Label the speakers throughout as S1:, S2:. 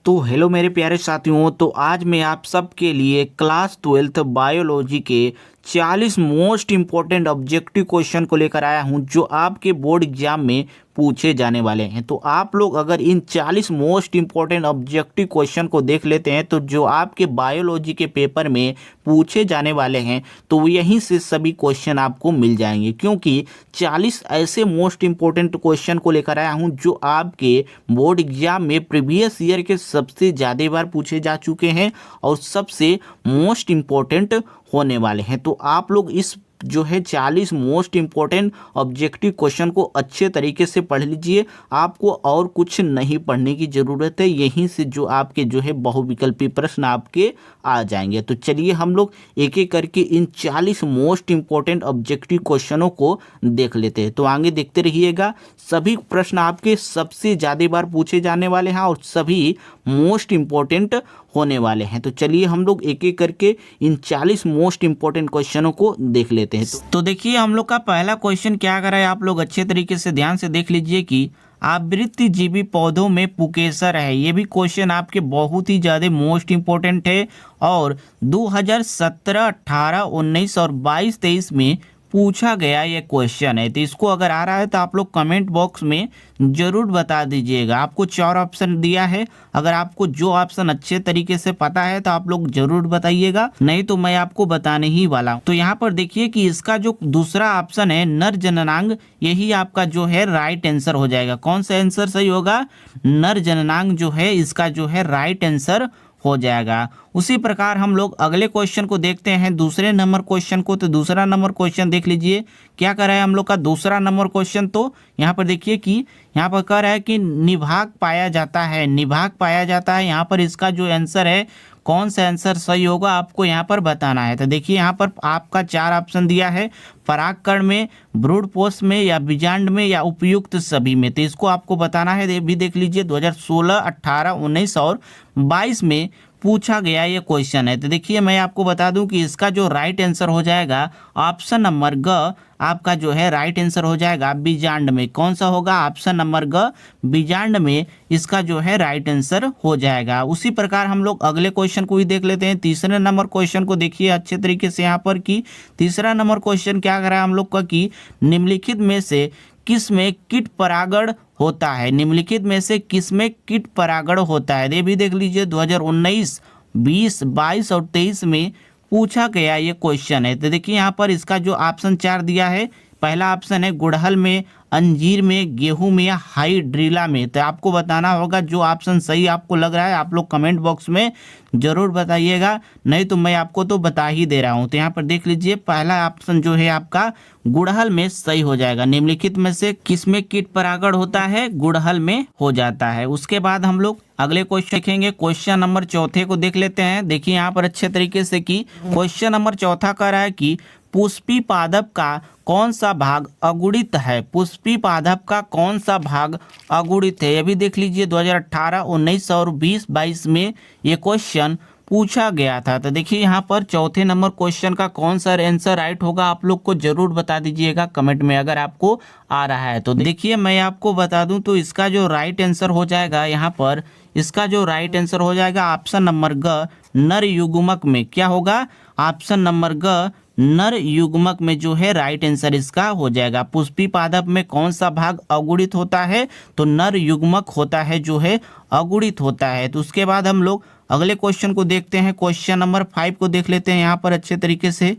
S1: तो हेलो मेरे प्यारे साथियों। तो आज मैं आप सबके लिए क्लास 12th बायोलॉजी के 40 मोस्ट इम्पोर्टेंट ऑब्जेक्टिव क्वेश्चन को लेकर आया हूं जो आपके बोर्ड एग्जाम में पूछे जाने वाले हैं। तो आप लोग अगर इन 40 मोस्ट इम्पोर्टेंट ऑब्जेक्टिव क्वेश्चन को देख लेते हैं तो जो आपके बायोलॉजी के पेपर में पूछे जाने वाले हैं तो यहीं से सभी क्वेश्चन आपको मिल जाएंगे, क्योंकि 40 ऐसे मोस्ट इम्पोर्टेंट क्वेश्चन को लेकर आया हूं जो आपके बोर्ड एग्जाम में प्रीवियस ईयर के सबसे ज़्यादा बार पूछे जा चुके हैं और सबसे मोस्ट इम्पोर्टेंट होने वाले हैं। तो आप लोग इस जो है 40 मोस्ट इम्पोर्टेंट ऑब्जेक्टिव क्वेश्चन को अच्छे तरीके से पढ़ लीजिए। आपको और कुछ नहीं पढ़ने की ज़रूरत है, यहीं से जो आपके जो है बहुविकल्पी प्रश्न आपके आ जाएंगे। तो चलिए हम लोग एक एक करके इन 40 मोस्ट इम्पोर्टेंट ऑब्जेक्टिव क्वेश्चनों को देख लेते हैं। तो आगे देखते रहिएगा। सभी प्रश्न आपके सबसे ज़्यादा बार पूछे जाने वाले हैं और सभी मोस्ट इम्पोर्टेंट होने वाले हैं। तो चलिए हम लोग एक एक करके इन 40 मोस्ट इम्पोर्टेंट क्वेश्चनों को देख लेते हैं। तो देखिए हम लोग का पहला क्वेश्चन क्या कर रहा है, आप लोग अच्छे तरीके से ध्यान से देख लीजिए कि आवृत्तिजीवी पौधों में पुकेसर है। ये भी क्वेश्चन आपके बहुत ही ज़्यादा मोस्ट इम्पोर्टेंट है और 2017, 18, 19 और 22, 23 में पूछा गया ये क्वेश्चन है। तो इसको अगर आ रहा है तो आप लोग कमेंट बॉक्स में ज़रूर बता दीजिएगा। आपको 4 ऑप्शन दिया है, अगर आपको जो ऑप्शन अच्छे तरीके से पता है तो आप लोग ज़रूर बताइएगा, नहीं तो मैं आपको बताने ही वाला हूँ। तो यहाँ पर देखिए कि इसका जो दूसरा ऑप्शन है नर जननांग, यही आपका जो है राइट आंसर हो जाएगा। कौन सा आंसर सही होगा? नर जननांग जो है इसका जो है राइट आंसर हो जाएगा। उसी प्रकार हम लोग अगले क्वेश्चन को देखते हैं, दूसरे नंबर क्वेश्चन को। तो दूसरा नंबर क्वेश्चन देख लीजिए क्या कर रहा है हम लोग का दूसरा नंबर क्वेश्चन। तो यहाँ पर देखिए कि यहाँ पर कह रहा है कि निभाग पाया जाता है, निभाग पाया जाता है। यहाँ पर इसका जो आंसर है, कौन सा आंसर सही होगा आपको यहाँ पर बताना है। तो देखिए यहाँ पर आपका 4 ऑप्शन दिया है, परागकण में, भ्रूणपोष में, या बीजांड में, या उपयुक्त सभी में। तो इसको आपको बताना है। भी देख लीजिए 2016, 18, 19 और 22 में पूछा गया ये क्वेश्चन है। तो देखिए मैं आपको बता दूं कि इसका जो राइट आंसर हो जाएगा ऑप्शन नंबर ग, आपका जो है राइट आंसर हो जाएगा बीजांड में। कौन सा होगा? ऑप्शन नंबर ग, बीजांड में इसका जो है राइट आंसर हो जाएगा। उसी प्रकार हम लोग अगले क्वेश्चन को भी देख लेते हैं। तीसरे नंबर क्वेश्चन को देखिए अच्छे तरीके से यहाँ पर कि तीसरा नंबर क्वेश्चन क्या कर रहा है हम लोग का कि निम्नलिखित में से किस में कीट परागण होता है? निम्नलिखित में से किस में कीट परागण होता है? ये भी देख लीजिए 2019, 20, 22 और 23 में पूछा गया ये क्वेश्चन है। तो देखिए यहाँ पर इसका जो ऑप्शन 4 दिया है, पहला ऑप्शन है गुड़हल में, अंजीर में, गेहूं में, या हाइड्रिला में। तो आपको बताना होगा जो ऑप्शन सही आपको लग रहा है। आप लोग कमेंट बॉक्स में जरूर बताइएगा, नहीं तो मैं आपको तो बता ही दे रहा हूं। तो यहाँ पर देख लीजिए पहला ऑप्शन जो है आपका गुड़हल में सही हो जाएगा। निम्नलिखित में से किस में कीट परागण होता है? गुड़हल में हो जाता है। उसके बाद हम लोग अगले क्वेश्चन देखेंगे। क्वेश्चन नंबर चौथे को देख लेते हैं। देखिए यहाँ पर अच्छे तरीके से कि क्वेश्चन नंबर चौथा कह रहा है कि पुष्पी पादप का कौन सा भाग अगुणित है? पुष्पी पादप का कौन सा भाग अगुणित है? ये भी देख लीजिए 2018, 19 और 20, 22 में ये क्वेश्चन पूछा गया था। तो देखिए यहाँ पर चौथे नंबर क्वेश्चन का कौन सा आंसर राइट होगा आप लोग को जरूर बता दीजिएगा कमेंट में अगर आपको आ रहा है। तो देखिए मैं आपको बता दूं तो इसका जो राइट आंसर हो जाएगा यहाँ पर, इसका जो राइट आंसर हो जाएगा ऑप्शन नंबर ग, नर युग्मक में। क्या होगा? ऑप्शन नंबर ग, नर युग्मक में जो है राइट आंसर इसका हो जाएगा। पुष्पी पादप में कौन सा भाग अगुणित होता है? तो नर युग्मक होता है जो है अगुणित होता है। तो उसके बाद हम लोग अगले क्वेश्चन को देखते हैं। क्वेश्चन नंबर 5 को देख लेते हैं यहाँ पर अच्छे तरीके से।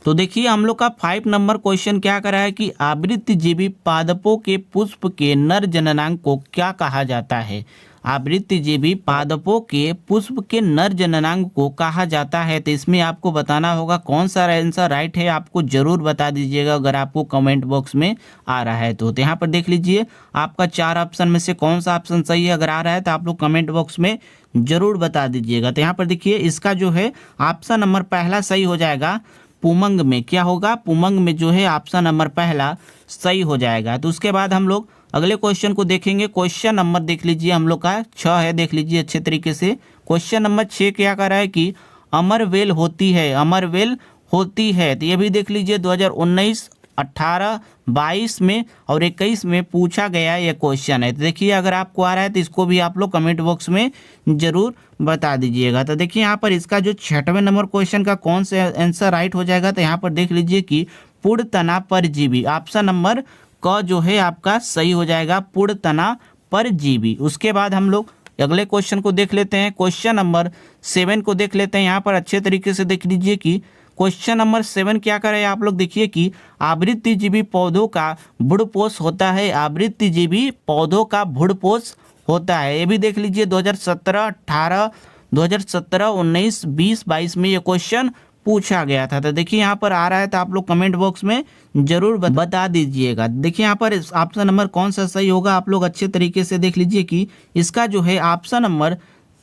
S1: तो देखिए हम लोग का 5 नंबर क्वेश्चन क्या कर रहा है कि आवृत्तिजीवी पादपों के पुष्प के नर जननांग को क्या कहा जाता है? आवृत्तिजीवी पादपों के पुष्प के नर जननांग को कहा जाता है। तो इसमें आपको बताना होगा कौन सा आंसर राइट है, आपको जरूर बता दीजिएगा अगर आपको कमेंट बॉक्स में आ रहा है तो। यहाँ पर देख लीजिए आपका 4 ऑप्शन में से कौन सा ऑप्शन सही है, अगर आ रहा है तो आप लोग कमेंट बॉक्स में जरूर बता दीजिएगा। तो यहाँ पर देखिए इसका जो है ऑप्शन नंबर पहला सही हो जाएगा, पुमंग में। क्या होगा? पुमंग में जो है ऑप्शन नंबर पहला सही हो जाएगा। तो उसके बाद हम लोग अगले क्वेश्चन को देखेंगे। क्वेश्चन नंबर देख लीजिए हम लोग का 6 है, देख लीजिए अच्छे तरीके से। क्वेश्चन नंबर 6 क्या कर रहा है कि अमरवेल होती है, अमरवेल होती है। तो ये भी देख लीजिए 2019, 18, 22 में और 21 में पूछा गया ये क्वेश्चन है। तो देखिए अगर आपको आ रहा है तो इसको भी आप लोग कमेंट बॉक्स में ज़रूर बता दीजिएगा। तो देखिए यहाँ पर इसका जो 6वें नंबर क्वेश्चन का कौन सा आंसर राइट हो जाएगा, तो यहाँ पर देख लीजिए कि पूर्ण तना परजीवी, ऑप्शन नंबर क जो है आपका सही हो जाएगा, पूर्ण तना परजीवी। उसके बाद हम लोग अगले क्वेश्चन को देख लेते हैं, क्वेश्चन नंबर 7 को देख लेते हैं। यहाँ पर अच्छे तरीके से देख लीजिए कि क्वेश्चन नंबर 7 क्या करे आप लोग देखिए कि आवृत्तिजीवी पौधों का भूडपोष होता है, आवृत्तिजीवी पौधों का भूडपोष होता है। ये भी देख लीजिए 2017, 18, 2017, 19, 20, 22 में ये क्वेश्चन पूछा गया था। तो देखिए यहाँ पर आ रहा है तो आप लोग कमेंट बॉक्स में जरूर बता दीजिएगा। देखिए यहाँ पर ऑप्शन नंबर कौन सा सही होगा, आप लोग अच्छे तरीके से देख लीजिए कि इसका जो है ऑप्शन नंबर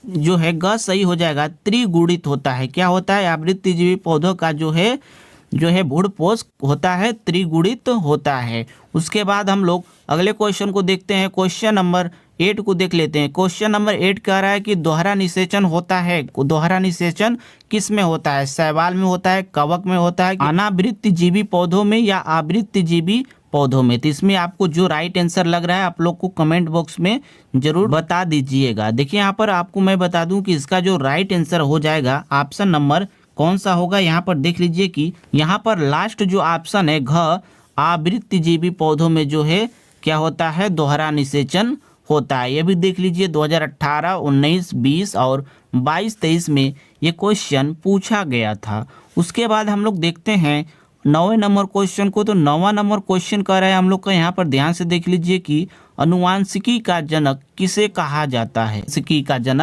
S1: जो है ग सही हो जाएगा, त्रिगुणित होता है। क्या होता है, आवृत्तिजीवी पौधों का जो है भूडपोष होता है, त्रिगुणित होता है। उसके बाद हम लोग अगले क्वेश्चन को देखते हैं, क्वेश्चन नंबर 8 को देख लेते हैं। क्वेश्चन नंबर 8 कह रहा है कि दोहरा निषेचन होता है, दोहरा निषेचन किस में होता है, शैवाल में होता है, कवक में होता है, अनावृत्तिजीवी पौधों में या आवृत्तिजीवी पौधों में। तो इसमें आपको जो राइट आंसर लग रहा है आप लोग को कमेंट बॉक्स में जरूर बता दीजिएगा। देखिए यहाँ पर आपको मैं बता दूं कि इसका जो राइट आंसर हो जाएगा ऑप्शन नंबर कौन सा होगा, यहाँ पर देख लीजिए कि यहाँ पर लास्ट जो ऑप्शन है घ, आवृत्तिजीवी पौधों में जो है क्या होता है, दोहरा निषेचन होता है। ये भी देख लीजिए 2018, 19, 20 और 22, 23 में ये क्वेश्चन पूछा गया था। उसके बाद हम लोग देखते हैं 9वें नंबर क्वेश्चन को। तो 9वां नंबर क्वेश्चन कह रहा है हम लोग का, यहाँ पर ध्यान से देख लीजिए कि अनुवांशिकी का जनक किसे कहा जाता है, अनुवांशिकी का जनक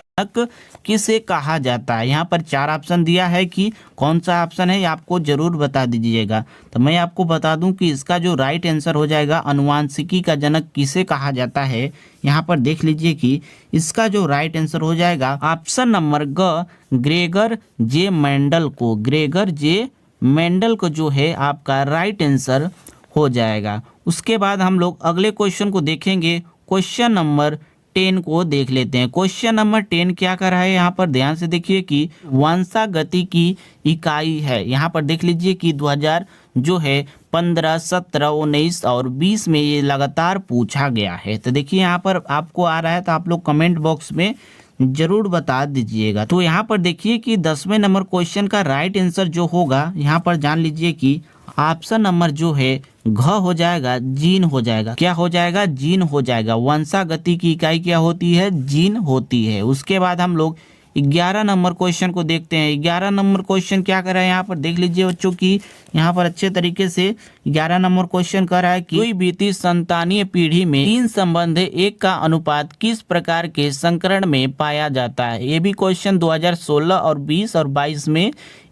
S1: किसे कहा जाता है। यहाँ पर 4 ऑप्शन दिया है कि कौन सा ऑप्शन है आपको जरूर बता दीजिएगा। तो मैं आपको बता दूं कि इसका जो राइट आंसर हो जाएगा, अनुवांशिकी का जनक किसे कहा जाता है, यहाँ पर देख लीजिए कि इसका जो राइट आंसर हो जाएगा ऑप्शन नंबर ग, ग्रेगर जे मेंडल को, ग्रेगर जे मेंडल को जो है आपका राइट आंसर हो जाएगा। उसके बाद हम लोग अगले क्वेश्चन को देखेंगे, क्वेश्चन नंबर 10 को देख लेते हैं। क्वेश्चन नंबर 10 क्या कर रहा है, यहाँ पर ध्यान से देखिए कि वंशागति की इकाई है। यहाँ पर देख लीजिए कि 2000 जो है 15, 17, 19 और 20 में ये लगातार पूछा गया है। तो देखिए यहाँ पर आपको आ रहा है तो आप लोग कमेंट बॉक्स में जरूर बता दीजिएगा। तो यहाँ पर देखिए कि 10वें नंबर क्वेश्चन का राइट आंसर जो होगा, यहाँ पर जान लीजिए कि ऑप्शन नंबर जो है घ हो जाएगा, जीन हो जाएगा। क्या हो जाएगा, जीन हो जाएगा। वंशागति की इकाई क्या होती है, जीन होती है। उसके बाद हम लोग 11 नंबर क्वेश्चन को देखते हैं। 11 नंबर क्वेश्चन क्या कर रहा है, यहाँ पर देख लीजिए बच्चों की यहाँ पर अच्छे तरीके से 11 नंबर क्वेश्चन कर रहा है कि कोई बीती संतानीय पीढ़ी में 3 संबंध 1 का अनुपात किस प्रकार के संकरण में पाया जाता है। ये भी क्वेश्चन 2016 और 20 और 22 में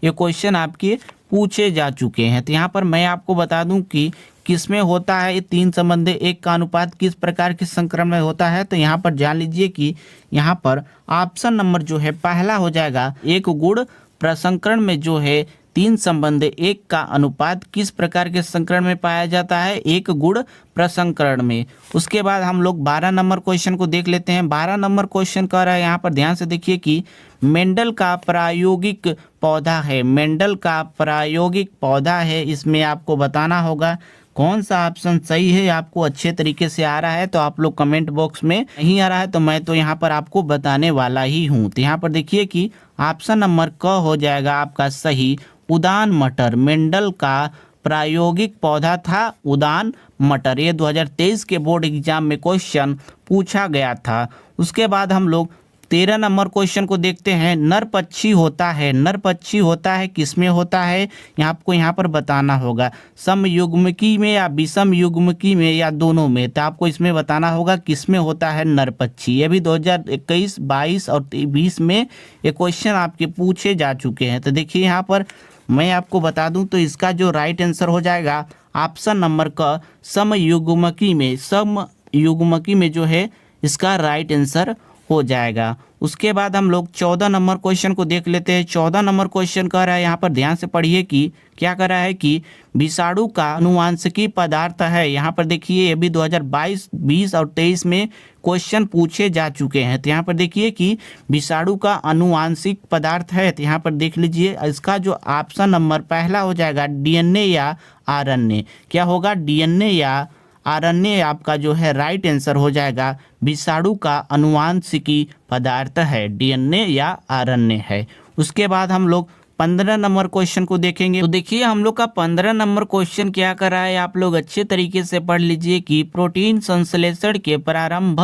S1: ये क्वेश्चन आपके पूछे जा चुके हैं। तो यहाँ पर मैं आपको बता दूं कि किसमें होता है ये 3 संबंध 1 का अनुपात किस प्रकार के संक्रमण में होता है। तो यहाँ पर जान लीजिए कि यहाँ पर ऑप्शन नंबर जो है पहला हो जाएगा, एक गुण प्रसंकरण में जो है 3 संबंध 1 का अनुपात किस प्रकार के संकरण में पाया जाता है, एक गुण प्रसंकरण में। उसके बाद हम लोग 12 नंबर क्वेश्चन को देख लेते हैं। 12 नंबर क्वेश्चन कह रहा है, यहाँ पर ध्यान से देखिए कि मेंडल का प्रायोगिक पौधा है, मेंडल का प्रायोगिक पौधा है। इसमें आपको बताना होगा कौन सा ऑप्शन सही है। आपको अच्छे तरीके से आ रहा है तो आप लोग कमेंट बॉक्स में, नहीं आ रहा है तो मैं तो यहाँ पर आपको बताने वाला ही हूँ। तो यहाँ पर देखिए कि ऑप्शन नंबर क हो जाएगा आपका सही, उदान मटर। मेंडल का प्रायोगिक पौधा था उदान मटर। ये 2023 के बोर्ड एग्जाम में क्वेश्चन पूछा गया था। उसके बाद हम लोग 13 नंबर क्वेश्चन को देखते हैं। नर पक्षी होता है, नर पक्षी होता है किसमें होता है, आपको यहाँ पर बताना होगा, समयुग्मकी में या विषम युग्मकी में या दोनों में। तो आपको इसमें बताना होगा किसमें होता है नर पक्षी। ये भी 2021, 22 और 20 में ये क्वेश्चन आपके पूछे जा चुके हैं। तो देखिए यहाँ पर मैं आपको बता दूं तो इसका जो राइट आंसर हो जाएगा ऑप्शन नंबर क, समयुग्मकी में, समयुग्मकी में जो है इसका राइट आंसर हो जाएगा। उसके बाद हम लोग 14 नंबर क्वेश्चन को देख लेते हैं। 14 नंबर क्वेश्चन कह रहा है, यहाँ पर ध्यान से पढ़िए कि क्या कर रहा है कि विषाणु का आनुवांशिकी पदार्थ है। यहाँ पर देखिए ये भी 2022, 20 और 23 में क्वेश्चन पूछे जा चुके हैं। तो यहाँ पर देखिए कि विषाणु का आनुवांशिक पदार्थ है। तो यहाँ पर देख लीजिए इसका जो ऑप्शन नंबर पहला हो जाएगा डीएनए या आरएनए। क्या होगा? डीएनए या आरएनए आपका जो है राइट आंसर हो जाएगा। विषाणु का आनुवांशिकी पदार्थ है, डीएनए या आरएनए है। उसके बाद हम लोग 15 नंबर क्वेश्चन को देखेंगे। तो देखिए हम लोग का 15 नंबर क्वेश्चन क्या कर रहा है, आप लोग अच्छे तरीके से पढ़ लीजिए कि प्रोटीन संश्लेषण के प्रारंभ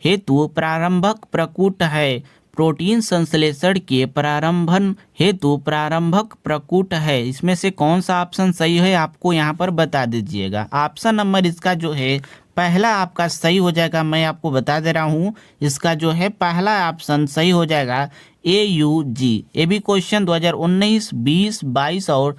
S1: हेतु प्रारंभक प्रकूट है। प्रोटीन संश्लेषण के प्रारंभन हेतु प्रारंभक प्रकूट है। इसमें से कौन सा ऑप्शन सही है आपको यहाँ पर बता दीजिएगा। ऑप्शन नंबर इसका जो है पहला आपका सही हो जाएगा। मैं आपको बता दे रहा हूँ, इसका जो है पहला ऑप्शन सही हो जाएगा AUG। ये भी क्वेश्चन 2019, 20, 22 और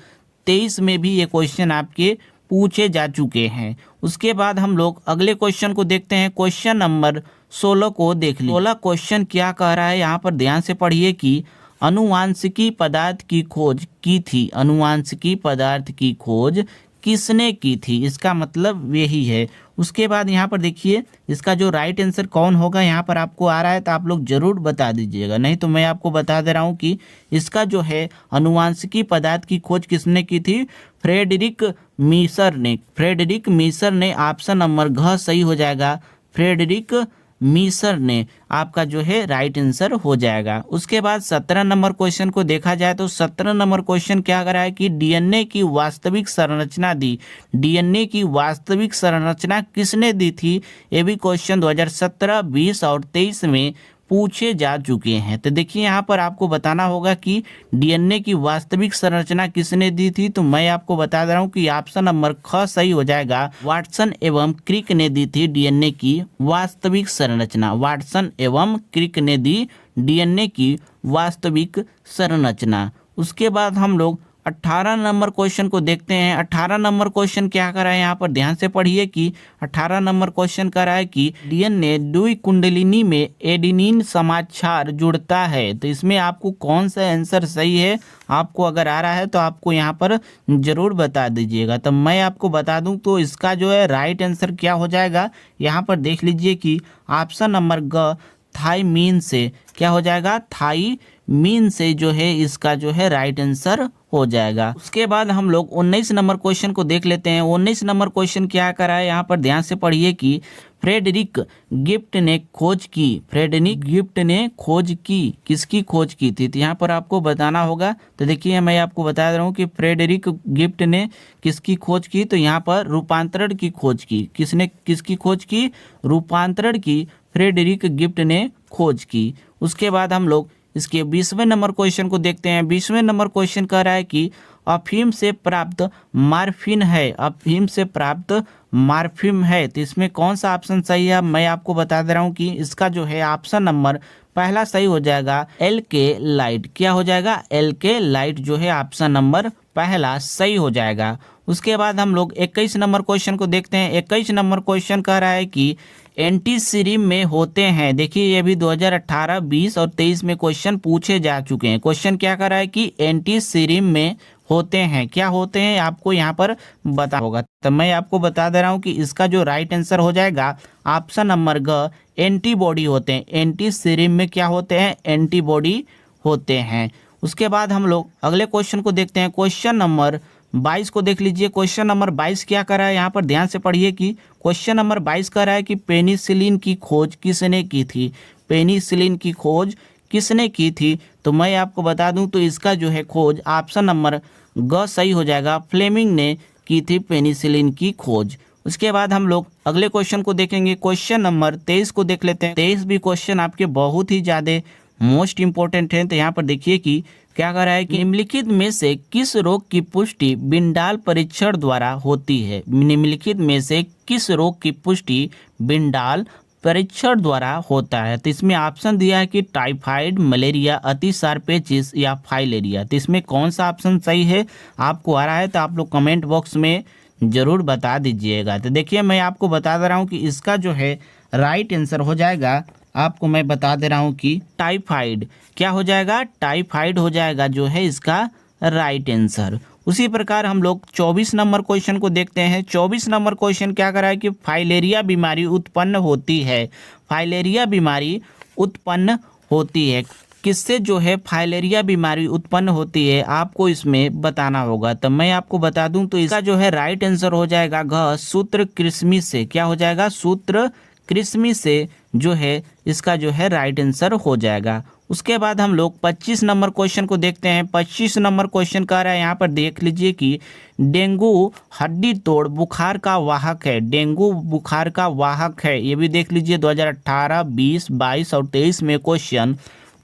S1: 23 में भी ये क्वेश्चन आपके पूछे जा चुके हैं। उसके बाद हम लोग अगले क्वेश्चन को देखते हैं। क्वेश्चन नंबर 16 को देख लीजिए। 16 क्वेश्चन क्या कह रहा है, यहाँ पर ध्यान से पढ़िए कि आनुवांशिकी पदार्थ की खोज की थी। आनुवांशिकी पदार्थ की खोज किसने की थी, इसका मतलब यही है। उसके बाद यहाँ पर देखिए इसका जो राइट आंसर कौन होगा, यहाँ पर आपको आ रहा है तो आप लोग जरूर बता दीजिएगा, नहीं तो मैं आपको बता दे रहा हूँ कि इसका जो है आनुवांशिकी पदार्थ की खोज किसने की थी, फ्रेडरिक मीसर ने। फ्रेडरिक मीसर ने, ऑप्शन नंबर घ सही हो जाएगा। फ्रेडरिक मीसर ने आपका जो है राइट आंसर हो जाएगा। उसके बाद 17 नंबर क्वेश्चन को देखा जाए तो 17 नंबर क्वेश्चन क्या कर रहा है कि डीएनए की वास्तविक संरचना दी। डीएनए की वास्तविक संरचना किसने दी थी, ये भी क्वेश्चन 2017, 20 और 23 में पूछे जा चुके हैं। तो देखिए यहाँ पर आपको बताना होगा कि डीएनए की वास्तविक संरचना किसने दी थी। तो मैं आपको बता दे रहा हूँ कि ऑप्शन नंबर ख सही हो जाएगा। वाटसन एवं क्रिक ने दी थी डीएनए की वास्तविक संरचना। वाटसन एवं क्रिक ने दी डीएनए की वास्तविक संरचना। उसके बाद हम लोग 18 नंबर क्वेश्चन को देखते हैं। 18 नंबर क्वेश्चन क्या कर रहा है, यहाँ पर ध्यान से पढ़िए कि 18 नंबर क्वेश्चन कर रहा है कि डीएनए द्विकुंडलिनी में एडेनिन समाचार जुड़ता है। तो इसमें आपको कौन सा आंसर सही है, आपको अगर आ रहा है तो आपको यहाँ पर जरूर बता दीजिएगा। तो मैं आपको बता दूं तो इसका जो है राइट आंसर क्या हो जाएगा, यहाँ पर देख लीजिए कि ऑप्शन नंबर ग थाइमीन से क्या हो जाएगा, थाइमीन से जो है इसका जो है राइट आंसर हो जाएगा। उसके बाद हम लोग 19 नंबर क्वेश्चन को देख लेते हैं। 19 नंबर क्वेश्चन क्या करा है, यहाँ पर ध्यान से पढ़िए कि फ्रेडरिक गिब्ट ने खोज की। फ्रेडरिक गिब्ट ने खोज की, किसकी खोज की थी, तो यहाँ पर आपको बताना होगा। तो देखिए मैं आपको बता रहा हूँ कि फ्रेडरिक गिब्ट ने किसकी खोज की, तो यहाँ पर रूपांतरण की खोज की। किसने किसकी खोज की, रूपांतरण की फ्रेडरिक गिब्ट ने खोज की। उसके बाद हम लोग इसके 20वें नंबर क्वेश्चन को देखते हैं। 20वें नंबर क्वेश्चन कह रहा है कि अफीम से प्राप्त मार्फिन है। अफीम से प्राप्त मार्फिन है, तो इसमें कौन सा ऑप्शन सही है, मैं आपको बता दे रहा हूँ कि इसका जो है ऑप्शन नंबर पहला सही हो जाएगा, एलके लाइट। क्या हो जाएगा, एलके लाइट जो है ऑप्शन नंबर पहला सही हो जाएगा। उसके बाद हम लोग 21 नंबर क्वेश्चन को देखते हैं। 21 नंबर क्वेश्चन कह रहा है कि एंटीसीरिम में होते हैं। देखिए ये भी 2018, 20 और 23 में क्वेश्चन पूछे जा चुके हैं। क्वेश्चन क्या कर रहा है कि एंटीसीरिम में होते हैं, क्या होते हैं आपको यहाँ पर बता होगा। तो मैं आपको बता दे रहा हूँ कि इसका जो राइट आंसर हो जाएगा ऑप्शन नंबर ग, एंटीबॉडी होते हैं। एंटीसीरिम में क्या होते हैं, एंटीबॉडी होते हैं। उसके बाद हम लोग अगले क्वेश्चन को देखते हैं। क्वेश्चन नंबर 22 को देख लीजिए। क्वेश्चन नंबर 22 क्या कर रहा है, यहाँ पर ध्यान से पढ़िए कि क्वेश्चन नंबर 22 कर रहा है कि पेनिसिलिन की खोज किसने की थी। पेनिसिलिन की खोज किसने की थी, तो मैं आपको बता दूं तो इसका जो है खोज ऑप्शन नंबर ग सही हो जाएगा। फ्लेमिंग ने की थी पेनिसिलिन की खोज। उसके बाद हम लोग अगले क्वेश्चन को देखेंगे। क्वेश्चन नंबर 23 को देख लेते हैं। 23 भी क्वेश्चन आपके बहुत ही ज़्यादा मोस्ट इंपॉर्टेंट है। तो यहाँ पर देखिए कि क्या कर रहा है कि निम्नलिखित में से किस रोग की पुष्टि बिंडाल परीक्षण द्वारा होती है। निम्नलिखित में से किस रोग की पुष्टि बिंडाल परीक्षण द्वारा होता है, तो इसमें ऑप्शन दिया है कि टाइफाइड, मलेरिया, अतिसार पेचिस या फाइलेरिया। तो इसमें कौन सा ऑप्शन सही है आपको आ रहा है तो आप लोग कमेंट बॉक्स में जरूर बता दीजिएगा। तो देखिए मैं आपको बता दे रहा हूँ कि इसका जो है राइट आंसर हो जाएगा आपको मैं बता दे रहा हूँ कि टाइफाइड। क्या हो जाएगा? टाइफाइड हो जाएगा जो है इसका राइट आंसर। उसी प्रकार हम लोग 24 नंबर क्वेश्चन को देखते हैं। 24 नंबर क्वेश्चन क्या कर रहा है कि फाइलेरिया बीमारी उत्पन्न होती है। फाइलेरिया बीमारी उत्पन्न होती है किससे? जो है फाइलेरिया बीमारी उत्पन्न होती है, आपको इसमें बताना होगा। तो मैं आपको बता दूं तो इसका जो है राइट आंसर हो जाएगा घ सूत्रकृमि से। क्या हो जाएगा? सूत्रकृमि से जो है इसका जो है राइट आंसर हो जाएगा। उसके बाद हम लोग 25 नंबर क्वेश्चन को देखते हैं। 25 नंबर क्वेश्चन कह रहा है, यहाँ पर देख लीजिए कि डेंगू हड्डी तोड़ बुखार का वाहक है। डेंगू बुखार का वाहक है, ये भी देख लीजिए 2018, 20, 22 और 23 में क्वेश्चन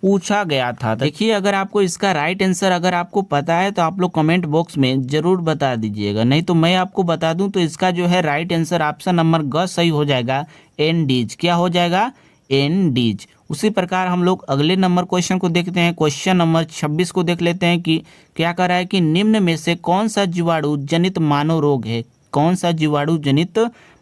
S1: पूछा गया था। देखिए, अगर आपको इसका राइट आंसर अगर आपको पता है तो आप लोग कमेंट बॉक्स में जरूर बता दीजिएगा, नहीं तो मैं आपको बता दूं तो इसका जो है राइट आंसर ऑप्शन नंबर ग सही हो जाएगा, एंडीज। क्या हो जाएगा? एंडीज। उसी प्रकार हम लोग अगले नंबर क्वेश्चन को देखते हैं। क्वेश्चन नंबर 26 को देख लेते हैं कि क्या कह रहा है कि निम्न में से कौन सा जीवाणु जनित मानव रोग है। कौन सा जीवाणु जनित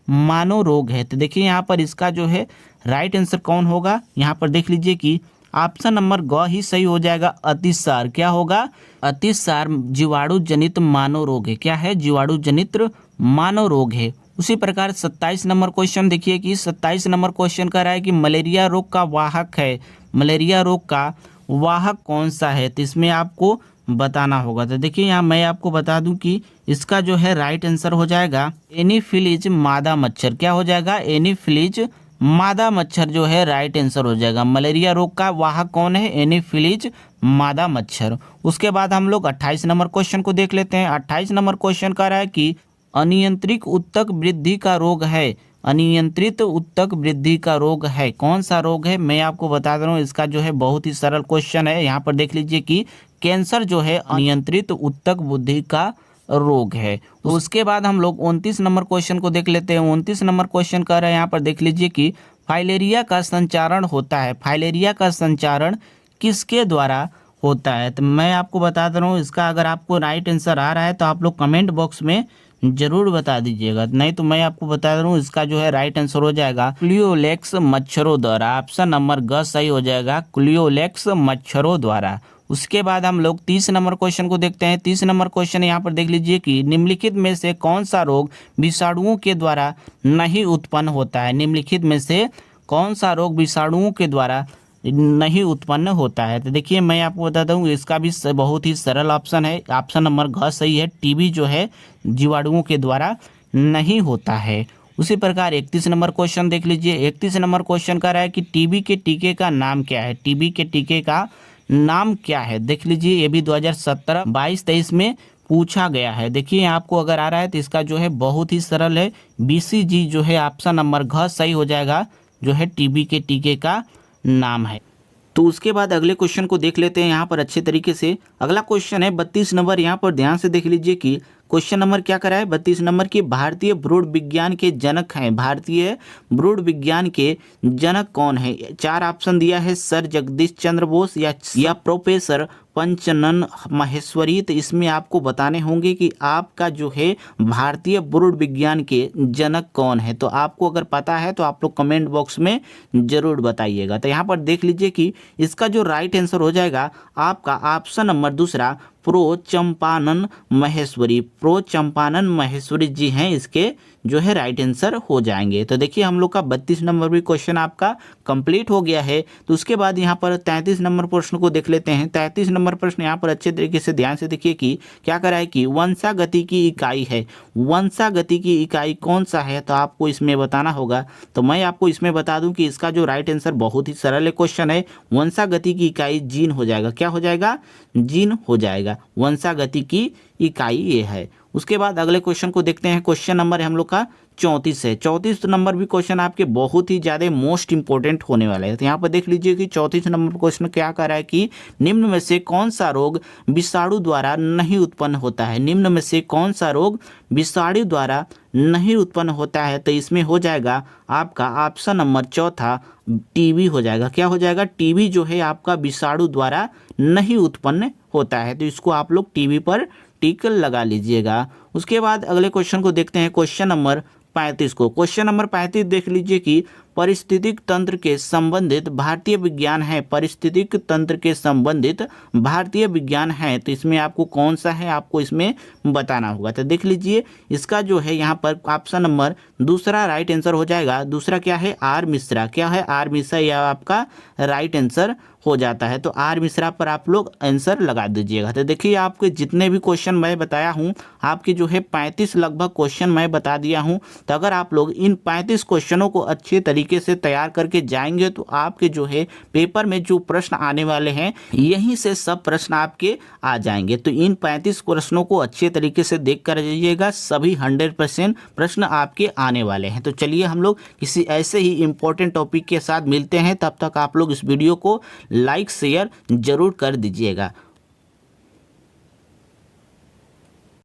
S1: मानव रोग है? तो देखिए यहाँ पर इसका जो है राइट आंसर कौन होगा, यहाँ पर देख लीजिए कि ऑप्शन नंबर ग ही सही हो जाएगा, अतिसार। क्या होगा? अतिसार जीवाणु जनित मानव रोग है। क्या है? जीवाणु जनित मानव रोग है। उसी प्रकार 27 नंबर क्वेश्चन देखिए कि 27 नंबर क्वेश्चन कह रहा है कि मलेरिया रोग का वाहक है। मलेरिया रोग का वाहक कौन सा है? तो इसमें आपको बताना होगा। तो देखिए यहाँ मैं आपको बता दूं कि इसका जो है राइट आंसर हो जाएगा एनीफिलीज मादा मच्छर। क्या हो जाएगा? एनीफिलीज मादा मच्छर जो है राइट आंसर हो जाएगा। मलेरिया रोग का वाहक कौन है? एनीफिलीज मादा मच्छर। उसके बाद हम लोग 28 नंबर क्वेश्चन को देख लेते हैं। 28 नंबर क्वेश्चन कह रहा है कि अनियंत्रित उत्तक वृद्धि का रोग है। अनियंत्रित उत्तक वृद्धि का रोग है, कौन सा रोग है? मैं आपको बता दे रहा हूँ, इसका जो है बहुत ही सरल क्वेश्चन है। यहाँ पर देख लीजिए कि कैंसर जो है अनियंत्रित उत्तक वृद्धि का रोग है। तो उसके बाद हम लोग 29 नंबर क्वेश्चन को देख लेते हैं। 29 नंबर क्वेश्चन कह रहे हैं, यहाँ पर देख लीजिए कि फाइलेरिया का संचारण होता है। फाइलेरिया का संचारण किसके द्वारा होता है? तो मैं आपको बता दे रहा हूँ, इसका अगर आपको राइट आंसर आ रहा है तो आप लोग कमेंट बॉक्स में जरूर बता दीजिएगा, नहीं तो मैं आपको बता दे रहा हूँ इसका जो है राइट आंसर हो जाएगा क्लियोलेक्स मच्छरों द्वारा। ऑप्शन नंबर ग सही हो जाएगा, क्लियोलेक्स मच्छरों द्वारा। उसके बाद हम लोग 30 नंबर क्वेश्चन को देखते हैं। 30 नंबर क्वेश्चन यहाँ पर देख लीजिए कि निम्नलिखित में से कौन सा रोग विषाणुओं के द्वारा नहीं उत्पन्न होता है। निम्नलिखित में से कौन सा रोग विषाणुओं के द्वारा नहीं उत्पन्न होता है? तो देखिए मैं आपको बताता हूँ, इसका भी बहुत ही सरल ऑप्शन है, ऑप्शन नंबर घ सही है। टीबी जो है जीवाणुओं के द्वारा नहीं होता है। उसी प्रकार 31 नंबर क्वेश्चन देख लीजिए। 31 नंबर क्वेश्चन कह रहा है कि टीबी के टीके का नाम क्या है। टीबी के टीके का नाम क्या है? देख लीजिए, ये भी 2017, 22, 23 में पूछा गया है। देखिए आपको अगर आ रहा है तो इसका जो है बहुत ही सरल है, BCG जो है ऑप्शन नंबर घ सही हो जाएगा, जो है टीबी के टीके का नाम है। तो उसके बाद अगले क्वेश्चन को देख लेते हैं यहाँ पर अच्छे तरीके से। अगला क्वेश्चन है 32 नंबर। यहाँ पर ध्यान से देख लीजिए कि क्वेश्चन नंबर क्या करा है 32 नंबर की, भारतीय भ्रूण विज्ञान के जनक हैं। भारतीय भ्रूण विज्ञान के जनक कौन है? 4 ऑप्शन दिया है, सर जगदीश चंद्र बोस या प्रोफेसर पंचनन महेश्वरी। तो इसमें आपको बताने होंगे कि आपका जो है भारतीय भ्रूण विज्ञान के जनक कौन है। तो आपको अगर पता है तो आप लोग कमेंट बॉक्स में जरूर बताइएगा। तो यहाँ पर देख लीजिए कि इसका जो राइट आंसर हो जाएगा आपका ऑप्शन नंबर दूसरा, प्रो चंपानन महेश्वरी। प्रो चंपानन महेश्वरी जी हैं इसके जो है राइट आंसर हो जाएंगे। तो देखिए हम लोग का 32 नंबर भी क्वेश्चन आपका कंप्लीट हो गया है। तो उसके बाद यहाँ पर 33 नंबर प्रश्न को देख लेते हैं। 33 नंबर प्रश्न यहाँ पर अच्छे तरीके से ध्यान से देखिए कि क्या करा है कि वंशागति की इकाई है। वंशागति की इकाई कौन सा है? तो आपको इसमें बताना होगा। तो मैं आपको इसमें बता दूं कि इसका जो राइट आंसर बहुत ही सरल क्वेश्चन है, वंशागति की इकाई जीन हो जाएगा। क्या हो जाएगा? जीन हो जाएगा। वंशागति की इकाई ये है। उसके बाद अगले क्वेश्चन को देखते हैं। क्वेश्चन नंबर हम लोग का 34 है। 34 नंबर भी क्वेश्चन आपके बहुत ही ज़्यादा मोस्ट इंपॉर्टेंट होने वाला है। तो यहाँ पर देख लीजिए कि 34 नंबर क्वेश्चन क्या कर रहा है कि निम्न में से कौन सा रोग विषाणु द्वारा नहीं उत्पन्न होता है। निम्न में से कौन सा रोग विषाणु द्वारा नहीं उत्पन्न होता है? तो इसमें हो जाएगा आपका ऑप्शन नंबर चौथा, टीबी हो जाएगा। क्या हो जाएगा? टीबी जो है आपका विषाणु द्वारा नहीं उत्पन्न होता है। तो इसको आप लोग टीबी पर टिक लगा लीजिएगा। उसके बाद अगले क्वेश्चन को देखते हैं, क्वेश्चन नंबर 35 को। क्वेश्चन नंबर 35 देख लीजिए कि पारिस्थितिक तंत्र के संबंधित भारतीय विज्ञान है, पारिस्थितिक तंत्र के संबंधित भारतीय विज्ञान है। तो इसमें आपको कौन सा है आपको इसमें बताना होगा। तो देख लीजिए इसका जो है यहाँ पर ऑप्शन नंबर दूसरा राइट आंसर हो जाएगा। दूसरा क्या है, आर मिश्रा। क्या है, आर मिश्रा, यह आपका राइट आंसर हो जाता है। तो आर मिश्रा पर आप लोग आंसर लगा दीजिएगा। तो देखिए आपके जितने भी क्वेश्चन मैं बताया हूँ, आपके जो है 35 लगभग क्वेश्चन मैं बता दिया हूँ। तो अगर आप लोग इन 35 क्वेश्चनों को अच्छे तरीके से तैयार करके जाएंगे तो आपके जो है पेपर में जो प्रश्न आने वाले हैं यहीं से सब प्रश्न आपके आ जाएंगे। तो इन 35 प्रश्नों को अच्छे तरीके से देख कर जाइएगा, सभी 100% प्रश्न आपके आने वाले हैं। तो चलिए हम लोग किसी ऐसे ही इंपॉर्टेंट टॉपिक के साथ मिलते हैं। तब तक आप लोग इस वीडियो को लाइक शेयर जरूर कर दीजिएगा।